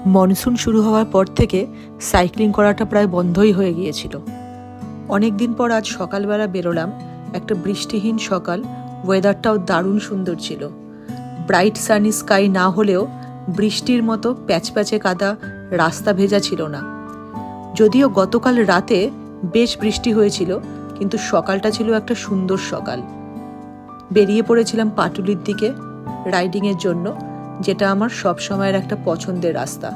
Monsoon শুরু হওয়ার পর থেকে সাইক্লিং করাটা প্রায় বন্ধই হয়ে গিয়েছিল। অনেক দিন পর আজ সকালবেলা বেরোলাম। একটা বৃষ্টিহীন সকাল, ওয়েদারটাও দারুণ সুন্দর ছিল। ব্রাইট সানি স্কাই না হলেও বৃষ্টির মতো প্যাচপ্যাচে কাদা, রাস্তা ভেজা ছিল না। যদিও গতকাল রাতে বেশ বৃষ্টি হয়েছিল, কিন্তু সকালটা ছিল একটা সুন্দর সকাল। বেরিয়ে পড়েছিলাম পাটুলির দিকে রাইডিংয়ের জন্য, যেটা আমার সব সময়ের একটা পছন্দের রাস্তা।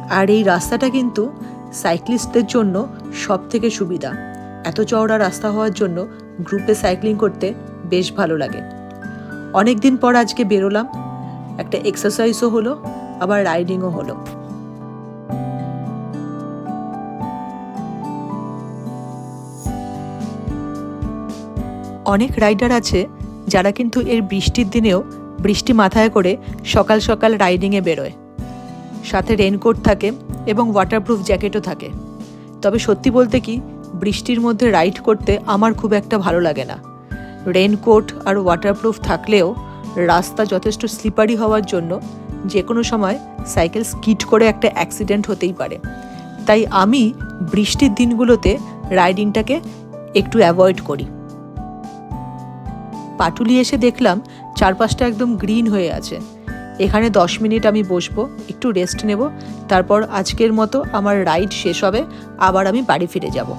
আর এই রাস্তাটা কিন্তু সাইক্লিস্টদের জন্য সব থেকে সুবিধা। এত চওড়া রাস্তা হওয়ার জন্য গ্রুপে সাইক্লিং করতে বেশ ভালো লাগে। অনেক দিন পর আজকে বেরোলাম, একটা এক্সারসাইজও হলো, আবার রাইডিংও হলো। অনেক রাইডার আছে যারা কিন্তু এর বৃষ্টির দিনেও বৃষ্টি মাথায় করে সকাল সকাল রাইডিংয়ে বেরোয়। সাথে রেনকোট থাকে এবং ওয়াটারপ্রুফ জ্যাকেটও থাকে। তবে সত্যি বলতে কি, বৃষ্টির মধ্যে রাইড করতে আমার খুব একটা ভালো লাগে না। রেনকোট আর ওয়াটারপ্রুফ থাকলেও রাস্তা যথেষ্ট স্লিপারি হওয়ার জন্য যে কোনো সময় সাইকেল স্কিড করে একটা অ্যাক্সিডেন্ট হতেই পারে। তাই আমি বৃষ্টির দিনগুলোতে রাইডিংটাকে একটু অ্যাভয়েড করি। পাটুলি এসে দেখলাম চারপাশটা একদম গ্রিন হয়ে আছে। এখানে 10 মিনিট আমি বসবো, একটু রেস্ট নেব, তারপর আজকের মতো আমার রাইড শেষ হবে, আবার আমি বাড়ি ফিরে যাব।